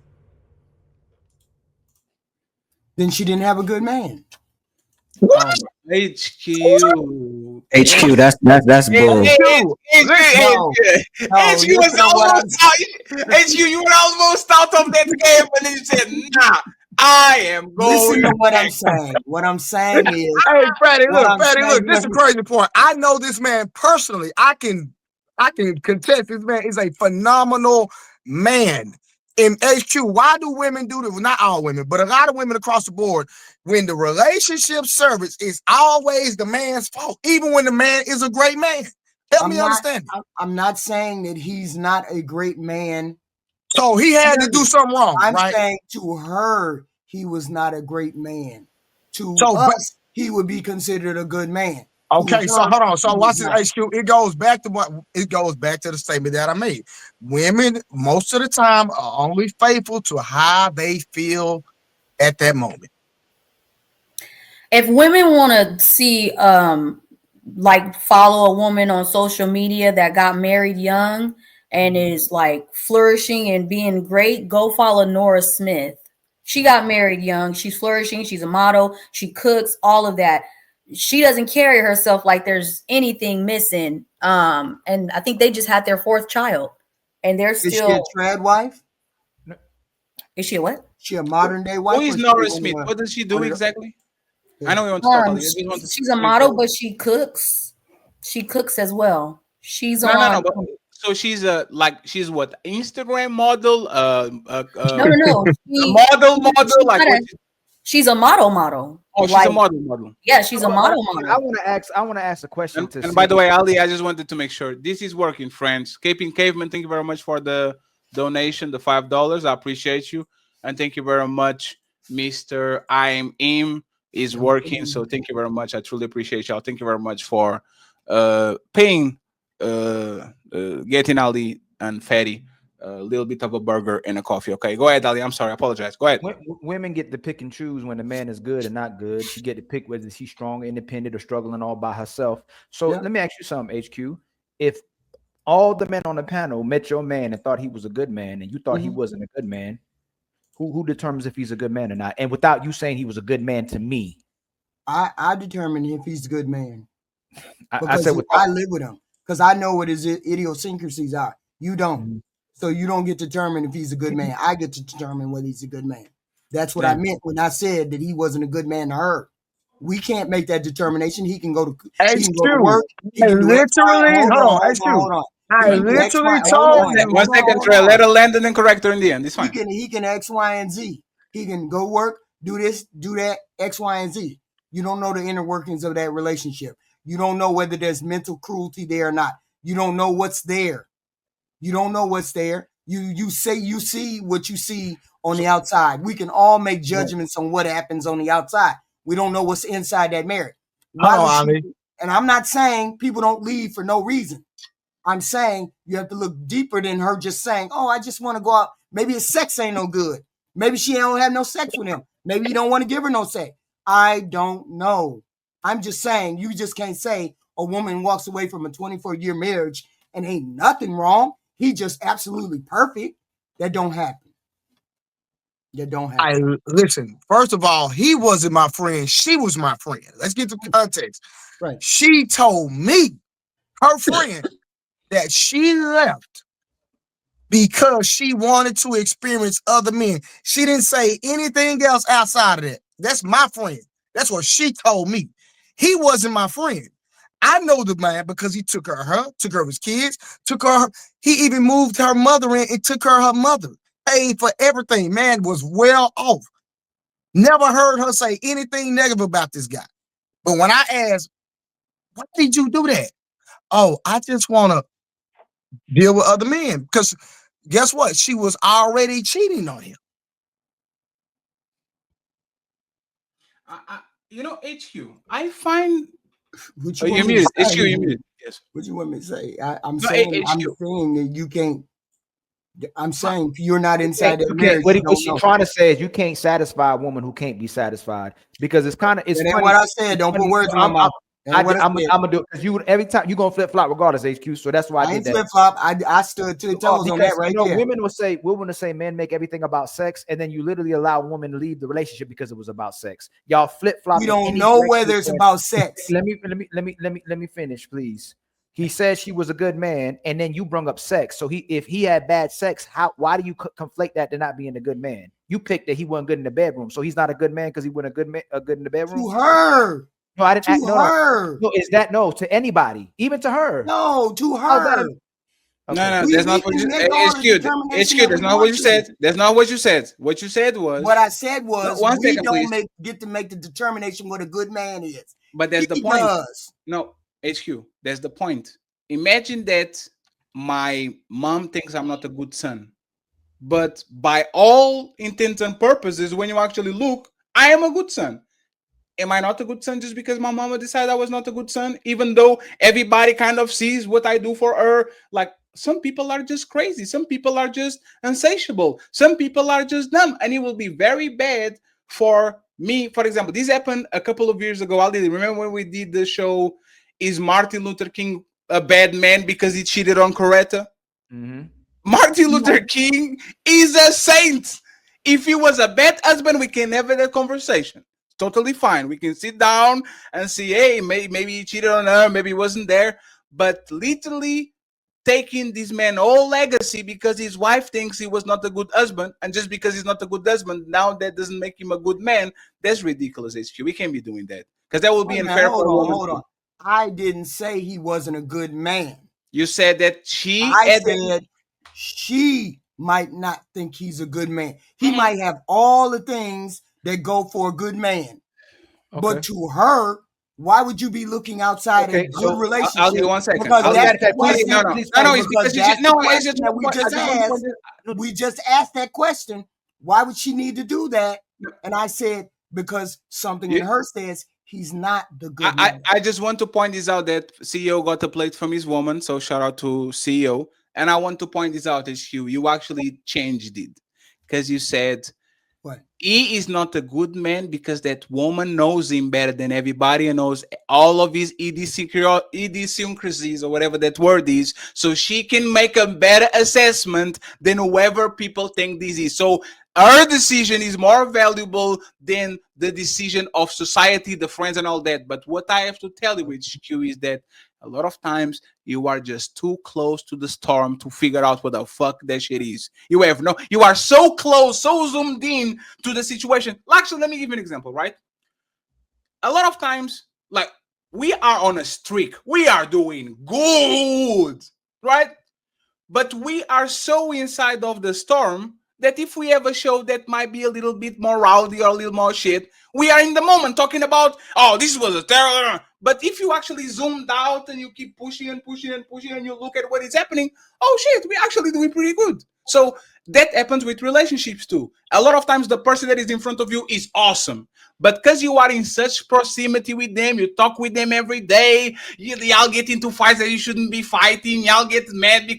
S2: Then she didn't have a good man.
S1: HQ.
S7: HQ, that's bull.
S1: HQ was almost out. HQ, you were almost out of that game, but then you said, nah, I am going.
S2: Listen to what I'm saying. What I'm saying is,
S14: hey, Freddie, look, this is a crazy point. I know this man personally. I can contest this man is a phenomenal man. In HQ, why do women do this? Well, not all women, but a lot of women across the board, when the relationship service is always the man's fault, even when the man is a great man. Help me understand.
S2: I'm not saying that he's not a great man.
S14: So he had to do something wrong.
S2: I'm
S14: right?
S2: saying to her, he was not a great man. To us, he would be considered a good man.
S14: Okay, so hold on. So watch this, HQ. It goes back to the statement that I made. Women, most of the time, are only faithful to how they feel at that moment.
S9: If women want to see, like, follow a woman on social media that got married young and is like flourishing and being great, go follow Nora Smith. She got married young. She's flourishing. She's a model. She cooks, all of that. She doesn't carry herself like there's anything missing. And I think they just had their 4th child, and they're still.
S2: Is she a trad wife?
S9: Is she a what?
S2: She a modern day wife?
S1: Who is Nora Smith? What does she do exactly? I know we want to talk about it.
S9: She's a model, but she cooks. She cooks as well. She's
S1: no. But, so she's she's what, Instagram model?
S9: No.
S1: Model.
S9: She's a model.
S1: Oh, she's a model.
S9: Yeah, she's a model.
S4: I want to ask a question.
S1: And by the way, Ali, I just wanted to make sure this is working, friends. Caveman, thank you very much for the donation, the $5. I appreciate you, and thank you very much, Mr. I'm Im is working. So thank you very much. I truly appreciate y'all. Thank you very much for paying, getting Ali and Fatty a little bit of a burger and a coffee. Okay, go ahead, Ali. I'm sorry, I apologize. Go ahead.
S4: Women get to pick and choose when the man is good and not good. She get to pick whether she's strong, independent, or struggling all by herself. So let me ask you something, HQ. If all the men on the panel met your man and thought he was a good man, and you thought he wasn't a good man, who determines if he's a good man or not? And without you saying he was a good man to me,
S2: I determine if he's a good man.
S4: I said
S2: I live with him, because I know what his idiosyncrasies are. You don't. So you don't get to determine if he's a good man. I get to determine whether he's a good man. That's what I meant when I said that he wasn't a good man to her. We can't make that determination. He can go to work.
S14: Hold on. I literally told him.
S1: 1 second, Trey. Let her land and then correct her in the end. It's fine.
S2: He can X, Y, and Z. He can go work, do this, do that, X, Y, and Z. You don't know the inner workings of that relationship. You don't know whether there's mental cruelty there or not. You don't know what's there. You don't know what's there. You see what you see on the outside. We can all make judgments on what happens on the outside. We don't know what's inside that marriage. And I'm not saying people don't leave for no reason. I'm saying you have to look deeper than her just saying, oh, I just want to go out. Maybe his sex ain't no good. Maybe she don't have no sex with him. Maybe you don't want to give her no sex. I don't know. I'm just saying you just can't say a woman walks away from a 24-year marriage and ain't nothing wrong. He just absolutely perfect. That don't happen.
S14: Listen, first of all, he wasn't my friend. She was my friend. Let's get the context.
S2: Right.
S14: She told me, her friend, that she left because she wanted to experience other men. She didn't say anything else outside of that. That's my friend. That's what she told me. He wasn't my friend. I know the man because he took her his kids, he even moved her mother in and took her mother, paid for everything. Man was well off. Never heard her say anything negative about this guy. But when I asked, why did you do that? Oh, I just want to deal with other men. Because guess what? She was already cheating on him.
S1: You know, HQ. I find.
S2: What
S1: Oh,
S2: you
S1: you
S2: want me to
S1: muted.
S2: say?
S1: HQ, you muted. Yes.
S2: What you want me to say? I'm
S1: No,
S2: saying
S1: HQ.
S2: that you can't. I'm saying if you're not inside that
S4: You can't.
S2: marriage,
S4: What,
S2: you
S4: what
S2: don't
S4: she's
S2: know.
S4: trying to say is you can't satisfy a woman who can't be satisfied because it's kind of it's
S2: That ain't
S4: funny.
S2: what I said.
S4: It's
S2: Don't put
S4: funny.
S2: words in my mouth. That ain't what I
S4: I'm
S2: said.
S4: gonna do it because you every time you gonna flip flop regardless, HQ. So that's why I
S2: I
S4: did
S2: ain't
S4: that.
S2: flip flop. I stood 10 toes on that
S4: Because
S2: right
S4: you know,
S2: there.
S4: women will say men make everything about sex, and then you literally allow a woman to leave the relationship because it was about sex. Y'all flip flop.
S2: We don't know whether it's about sex.
S4: Let me finish, please. He said she was a good man, and then you brought up sex. So if he had bad sex, why do you conflate that to not being a good man? You picked that he wasn't good in the bedroom, so he's not a good man because he wasn't good in the bedroom.
S2: To her.
S4: No, I didn't.
S2: To her.
S4: No, is that no to anybody, even to her?
S2: No, to her.
S1: No, that's not what you said. HQ,
S2: that
S1: that's
S2: we
S1: not what
S2: want
S1: you
S2: to.
S1: said. That's not what you said. What you said was.
S2: What I said
S1: No,
S2: was
S1: one
S2: we
S1: second,
S2: don't
S1: please.
S2: get to make the determination what a good man is.
S1: But that's the
S2: He
S1: point.
S2: does.
S1: No, HQ, that's the point. Imagine that my mom thinks I'm not a good son. But by all intents and purposes, when you actually look, I am a good son. Am I not a good son just because my mama decided I was not a good son? Even though everybody kind of sees what I do for her. Like some people are just crazy. Some people are just insatiable. Some people are just dumb. And it will be very bad for me. For example, this happened a couple of years ago. I did remember when we did the show, Is Martin Luther King a bad man because he cheated on Coretta?
S4: Mm-hmm.
S1: Martin Luther King is a saint. If he was a bad husband, we can have a conversation. Totally fine. We can sit down and see, hey, maybe he cheated on her, maybe he wasn't there. But literally taking this man whole legacy because his wife thinks he was not a good husband, and just because he's not a good husband, now that doesn't make him a good man. That's ridiculous, HQ. We can't be doing that because that would be unfair for a woman.
S2: Hold on. I didn't say he wasn't a good man.
S1: You said that she.
S2: I said she might not think he's a good man. He might have all the things that go for a good man. Okay. But to her, why would you be looking outside a good relationship?
S1: I'll give you 1 second.
S2: Because that's the question.
S1: No, it's because
S2: we just asked that question. Why would she need to do that? And I said, because something in her says he's not the good man.
S1: I just want to point this out that CEO got a plate from his woman. So shout out to CEO. And I want to point this out as you actually changed it because you said
S2: what?
S1: He is not a good man because that woman knows him better than everybody and knows all of his idiosyncrasies or whatever that word is. So she can make a better assessment than whoever people think this is. So her decision is more valuable than the decision of society, the friends, and all that. But what I have to tell you, HQ, is that a lot of times you are just too close to the storm to figure out what the fuck that shit is. You are so close, so zoomed in to the situation. Actually, let me give you an example, right? A lot of times, like, we are on a streak. We are doing good, right? But we are so inside of the storm that if we have a show that might be a little bit more rowdy or a little more shit, we are in the moment talking about, oh, this was a terror. But if you actually zoomed out and you keep pushing and pushing and pushing and you look at what is happening, oh shit, we actually doing pretty good. So that happens with relationships too. A lot of times the person that is in front of you is awesome. But because you are in such proximity with them, you talk with them every day, y'all get into fights that you shouldn't be fighting, y'all get mad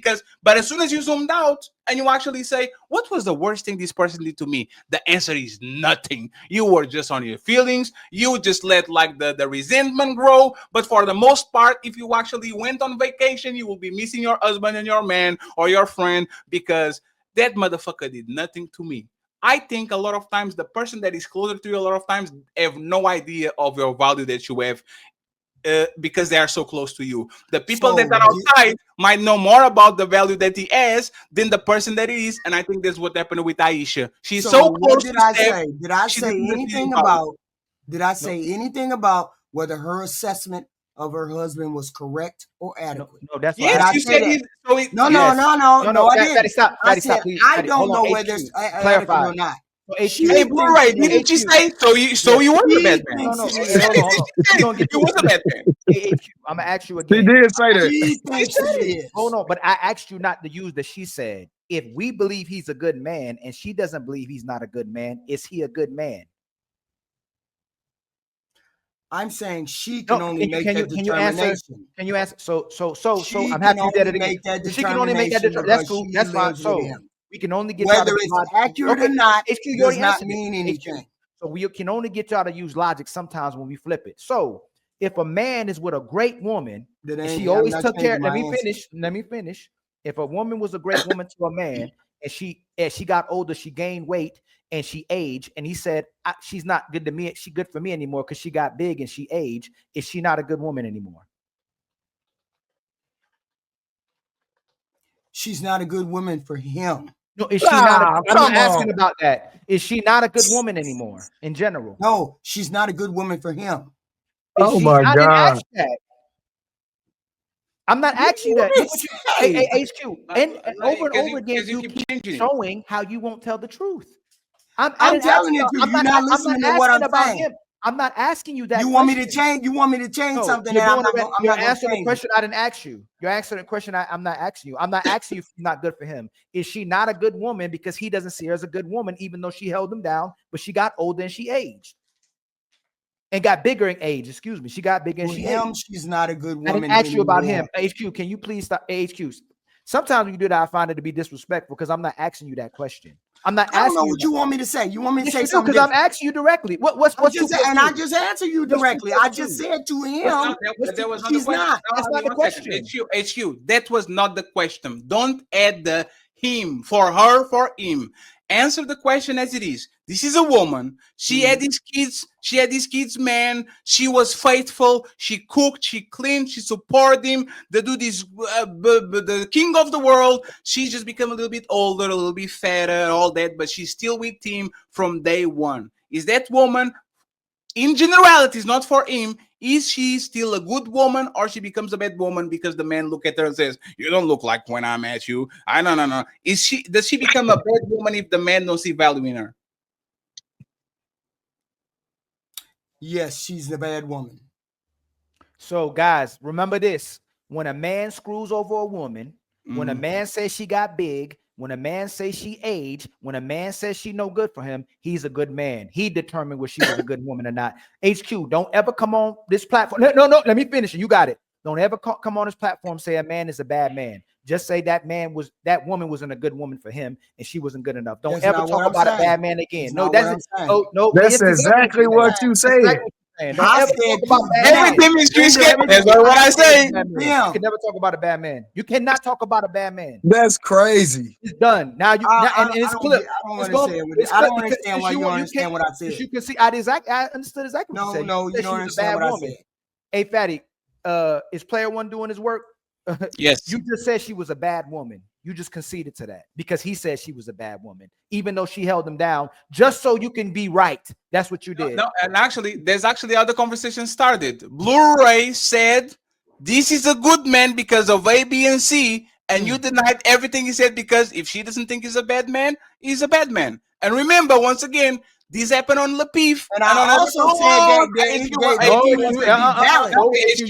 S1: but as soon as you zoomed out and you actually say, what was the worst thing this person did to me? The answer is nothing. You were just on your feelings. You just let like the resentment grow. But for the most part, if you actually went on vacation, you will be missing your husband and your man or your friend because that motherfucker did nothing to me. I think a lot of times the person that is closer to you a lot of times have no idea of your value that you have because they are so close to you. The people that are outside might know more about the value that he has than the person that he is. And I think that's what happened with Ayesha. She's so close to Steph.
S2: Did I say anything about anything about whether her assessment of her husband was correct or adequate?
S4: No, that's
S1: yes,
S2: why
S1: you said it.
S2: No, I didn't.
S4: Stop,
S2: I said,
S4: please.
S2: I don't know whether it's adequate or not.
S1: Hey, Blu-ray, didn't she say so? You were a bad man.
S4: No. Hey, hold on. We're gonna get
S1: You was a bad man.
S4: Hey, HQ, I'm gonna ask you
S14: She
S4: again.
S14: did say that.
S2: She thinks he is.
S4: Hold on, but I asked you not to use the she said. If we believe he's a good man and she doesn't believe he's not a good man, is he a good man?
S2: I'm saying she can only make that
S4: Can you answer?
S2: determination.
S4: Can you answer? So
S2: She
S4: I'm happy
S2: can
S4: you did it
S2: only
S4: again.
S2: make that
S4: She can only make that
S2: determination
S4: determination. That's
S2: because
S4: cool.
S2: she
S4: That's fine.
S2: lives with
S4: So
S2: him.
S4: we can only get y'all
S2: Whether
S4: to
S2: it's
S4: logic.
S2: accurate or not
S4: HQ, you
S2: does
S4: already
S2: not
S4: answered
S2: mean
S4: it.
S2: anything.
S4: So we can only get y'all to use logic sometimes when we flip it. So if a man is with a great woman and she always took care, let me finish. If a woman was a great woman to a man and she got older, she gained weight and she aged, and he said she's not good to me, she good for me anymore because she got big and she aged, is she not a good woman anymore?
S2: She's not a good woman for him.
S4: No, is she not? I'm not asking about that. Is she not a good woman anymore in general?
S2: No, she's not a good woman for him.
S14: Oh my
S4: I didn't
S14: God.
S4: ask that. I'm not asking you that. Look what you, HQ, and over and over again, you keep showing how you won't tell the truth.
S2: I'm telling you, you're not listening to what I'm saying.
S4: Him. I'm not asking you that.
S2: You want me to change? You want me to change something?
S4: You're
S2: And
S4: you're answering the question I didn't ask you. You're answering the question I'm not asking you. I'm not asking you if she's not good for him. Is she not a good woman because he doesn't see her as a good woman, even though she held him down, but she got older and she aged. And got bigger in age. Excuse me. She got bigger and she aged.
S2: She's not a good woman.
S4: I didn't ask you about him. HQ, can you please stop? HQ. Sometimes when you do that, I find it to be disrespectful because I'm not asking you that question. I'm not asking you.
S2: I don't know what you want me to say. You want me to say something?
S4: Because I'm asking you directly. What's
S2: I just answer you directly. I just said to him,
S1: that was not
S2: she's
S1: the question.
S2: not.
S4: That's not the question.
S1: HQ, that was not the question. Don't add the him, for her, for him. Answer the question as it is. This is a woman. She had these kids. She had these kids, man. She was faithful. She cooked. She cleaned. She supported him. The dude is the king of the world. She's just become a little bit older, a little bit fatter, and all that, but she's still with him from day one. Is that woman, in generalities, not for him, is she still a good woman, or she becomes a bad woman because the man look at her and says, "You don't look like when I met you"? No. Does she become a bad woman if the man don't see value in her?
S2: Yes, she's the bad woman.
S4: So, guys, remember this: when a man screws over a woman, when a man says she got big, when a man says she aged, when a man says she no good for him, he's a good man. He determined whether she was a good woman or not. HQ, don't ever come on this platform. No, let me finish it. You got it. Don't ever come on this platform and say a man is a bad man. Just say that woman wasn't a good woman for him and she wasn't good enough. Don't ever talk about a bad man again. No, that's
S14: exactly what you said.
S4: Don't ever talk about
S1: everything is that's what I say.
S4: You can never talk about a bad man. You cannot talk about a bad man.
S14: That's crazy.
S4: It's done. Now you and it's clip.
S2: I don't understand why you don't understand what I said.
S4: You can see I understood exactly what you said.
S2: No, you don't understand what I said.
S4: Hey, Fatty, is player one doing his work?
S1: Yes.
S4: You just said she was a bad woman. You just conceded to that because he said she was a bad woman, even though she held him down just so you can be right. That's what you did.
S1: No, and actually, there's actually how the conversation started. Blu-ray said, "This is a good man because of A, B, and C," and you denied everything he said because if she doesn't think he's a bad man, he's a bad man. And remember, once again, this happened on Lapif.
S2: And I also said that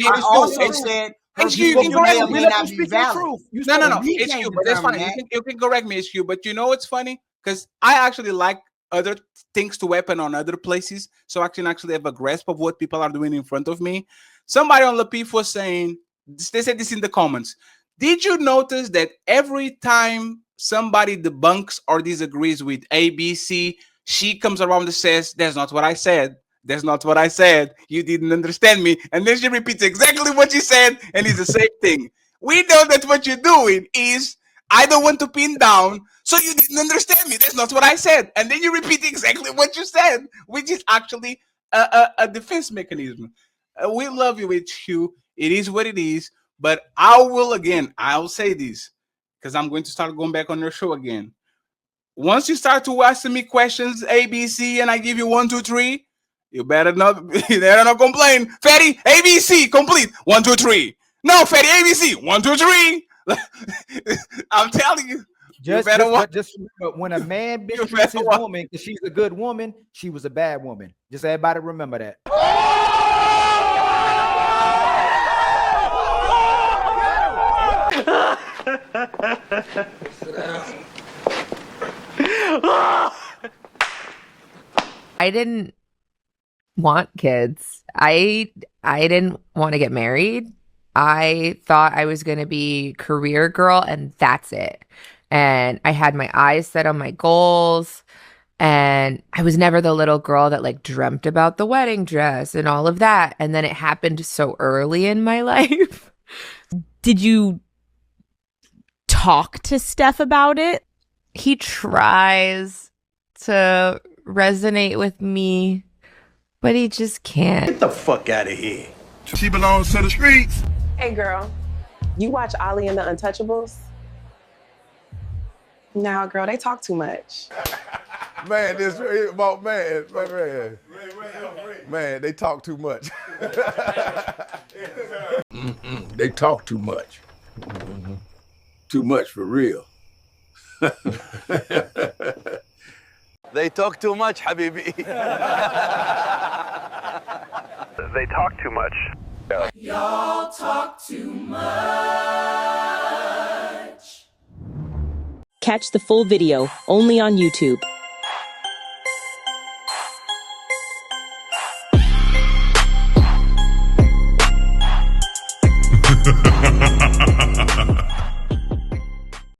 S2: I also said
S1: HQ, you can correct me. No. HQ, but that's fine. You can correct me, HQ. But you know what's funny? Because I actually like other things to happen on other places, so I can actually have a grasp of what people are doing in front of me. Somebody on Lapif was saying, they said this in the comments. Did you notice that every time somebody debunks or disagrees with ABC, she comes around and says, "That's not what I said. That's not what I said. You didn't understand me." And then she repeats exactly what she said, and it's the same thing. We know that what you're doing is, I don't want to pin down, so you didn't understand me. That's not what I said. And then you repeat exactly what you said, which is actually a defense mechanism. We love you, HQ. It is what it is. But I'll say this, because I'm going to start going back on your show again. Once you start to asking me questions, ABC, and I give you 1, 2, 3, you better not complain. Fatty, ABC, complete. 1, 2, 3. No, Fatty, ABC, 1, 2, 3. I'm telling you.
S4: Just remember, when a man mistreats his
S1: watch.
S4: woman because she's a good woman, she was a bad woman. Just everybody remember that.
S15: I didn't want kids. I didn't want to get married. I thought I was going to be career girl and that's it. And I had my eyes set on my goals. And I was never the little girl that like dreamt about the wedding dress and all of that. And then it happened so early in my life.
S12: Did you talk to Steph about it?
S15: He tries to resonate with me, but he just can't.
S16: Get the fuck out of here.
S17: She belongs to the streets.
S18: Hey girl, you watch Ollie and the Untouchables? Nah, girl, they talk too much.
S17: Man, man, they talk too much. They talk too much. Too much for real.
S16: They talk too much, Habibi.
S19: They talk too much.
S20: Y'all talk too much.
S21: Catch the full video only on YouTube.